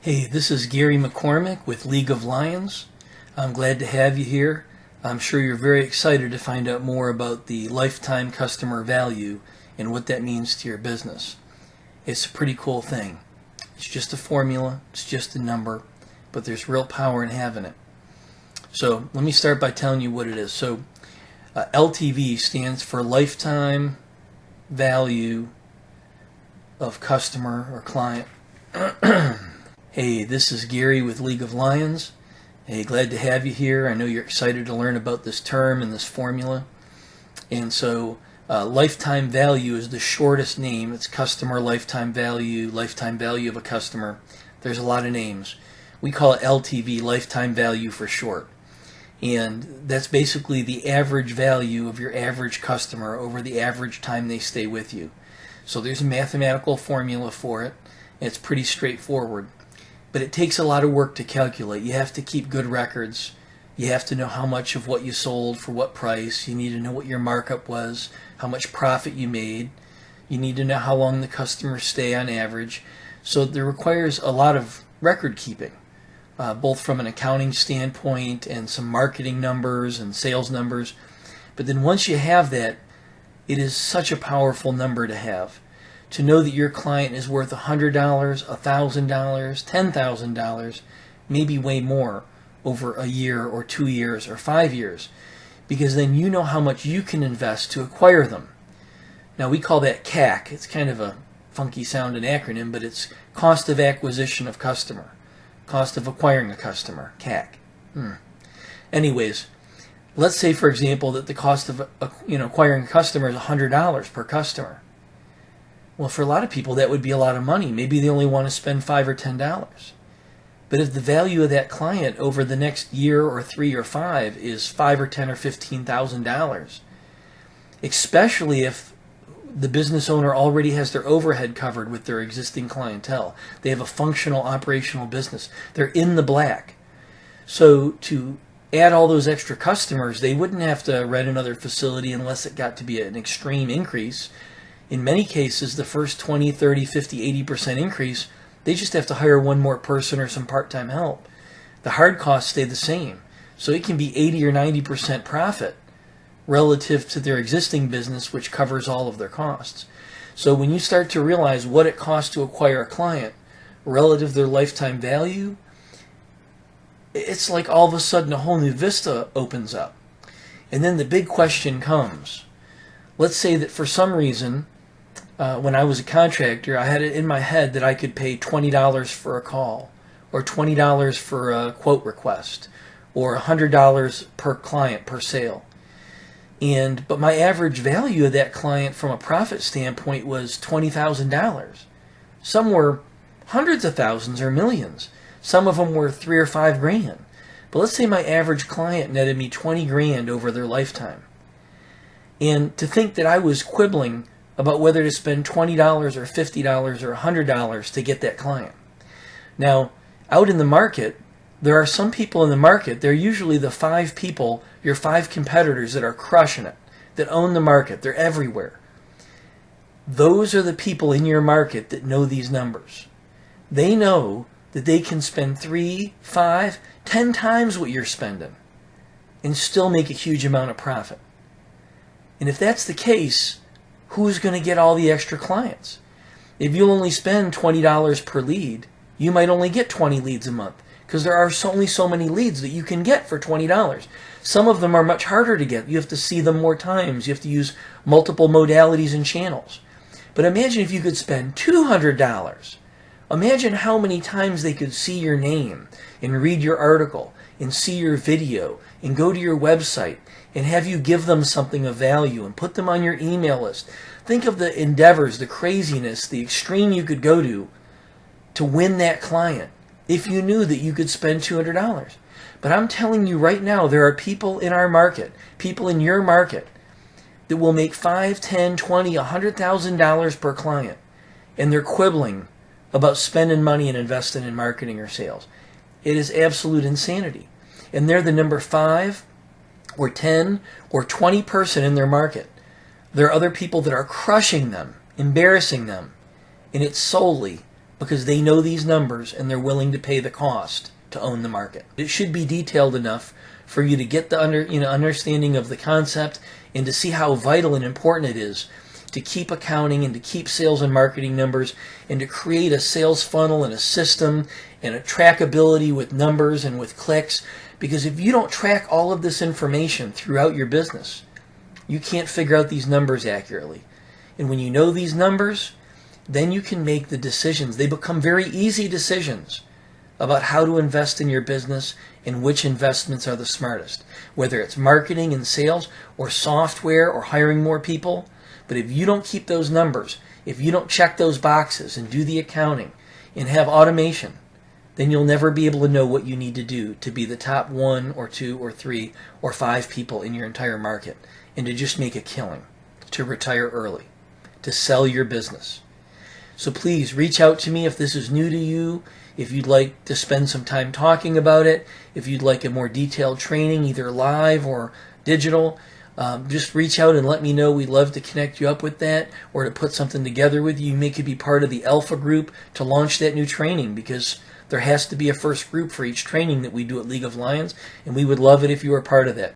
Hey, this is Gary McCormick with League of Lions. I'm glad to have you here. I'm sure you're very excited to find out more about the lifetime customer value and what that means to your business. It's a pretty cool thing. It's just a formula, it's just a number, but there's real power in having it. So let me start by telling you what it is. So LTV stands for lifetime value of customer or client. Hey, this is Gary with League of Lions. Hey, glad to have you here. I know you're excited to learn about this term and this formula. And so lifetime value is the shortest name. It's customer lifetime value of a customer. There's a lot of names. We call it LTV, lifetime value for short. And that's basically the average value of your average customer over the average time they stay with you. So there's a mathematical formula for it. It's pretty straightforward. But it takes a lot of work to calculate. You have to keep good records. You have to know how much of what you sold for what price. You need to know what your markup was, how much profit you made. You need to know how long the customers stay on average. So there requires a lot of record keeping, both from an accounting standpoint and some marketing numbers and sales numbers. But then once you have that, it is such a powerful number to have. To know that your client is worth $100, $1,000, $10,000, maybe way more over a year or 2 years or 5 years, because then you know how much you can invest to acquire them. Now we call that CAC. It's kind of a funky sounding acronym, but it's cost of acquisition of customer, cost of acquiring a customer, CAC. Anyways, let's say for example that the cost of acquiring a customer is $100 per customer. Well, for a lot of people, that would be a lot of money. Maybe they only want to spend $5 or $10. But if the value of that client over the next year or 3 or 5 is $5 or $10 or $15,000, especially if the business owner already has their overhead covered with their existing clientele, they have a functional operational business, they're in the black. So to add all those extra customers, they wouldn't have to rent another facility unless it got to be an extreme increase. In many cases, the first 20, 30, 50, 80% increase, they just have to hire one more person or some part-time help. The hard costs stay the same. So it can be 80 or 90% profit relative to their existing business, which covers all of their costs. So when you start to realize what it costs to acquire a client relative to their lifetime value, it's like all of a sudden a whole new vista opens up. And then the big question comes. Let's say that for some reason, when I was a contractor, I had it in my head that I could pay $20 for a call, or $20 for a quote request, or $100 per client per sale. But my average value of that client from a profit standpoint was $20,000. Some were hundreds of thousands or millions. Some of them were $3 or $5 grand. But let's say my average client netted me 20 grand over their lifetime. And to think that I was quibbling about whether to spend $20 or $50 or $100 to get that client. Now, out in the market, there are some people in the market, they're usually the 5 people, your 5 competitors that are crushing it, that own the market, they're everywhere. Those are the people in your market that know these numbers. They know that they can spend 3, 5, 10 times what you're spending and still make a huge amount of profit. And if that's the case, who's going to get all the extra clients? If you'll only spend $20 per lead, you might only get 20 leads a month because there are only so many leads that you can get for $20. Some of them are much harder to get. You have to see them more times. You have to use multiple modalities and channels. But imagine if you could spend $200. Imagine how many times they could see your name and read your article and see your video and go to your website and have you give them something of value and put them on your email list. Think of the endeavors, the craziness, the extreme you could go to win that client if you knew that you could spend $200. But I'm telling you right now, there are people in our market, people in your market, that will make $5, $10, $20, $100,000 per client, and they're quibbling about spending money and investing in marketing or sales. It is absolute insanity. And they're the number 5 or 10 or 20 person in their market. There are other people that are crushing them, embarrassing them, and it's solely because they know these numbers and they're willing to pay the cost to own the market. It should be detailed enough for you to get the understanding of the concept and to see how vital and important it is to keep accounting and to keep sales and marketing numbers and to create a sales funnel and a system and a trackability with numbers and with clicks. Because if you don't track all of this information throughout your business, you can't figure out these numbers accurately. And when you know these numbers, then you can make the decisions. They become very easy decisions about how to invest in your business and which investments are the smartest, whether it's marketing and sales or software or hiring more people. But if you don't keep those numbers, if you don't check those boxes and do the accounting and have automation, then you'll never be able to know what you need to do to be the top 1 or 2 or 3 or 5 people in your entire market and to just make a killing, to retire early, to sell your business. So please reach out to me if this is new to you, if you'd like to spend some time talking about it, if you'd like a more detailed training, either live or digital. Just reach out and let me know. We'd love to connect you up with that or to put something together with you. You could be part of the Alpha group to launch that new training, because there has to be a first group for each training that we do at League of Lions, and we would love it if you were part of that.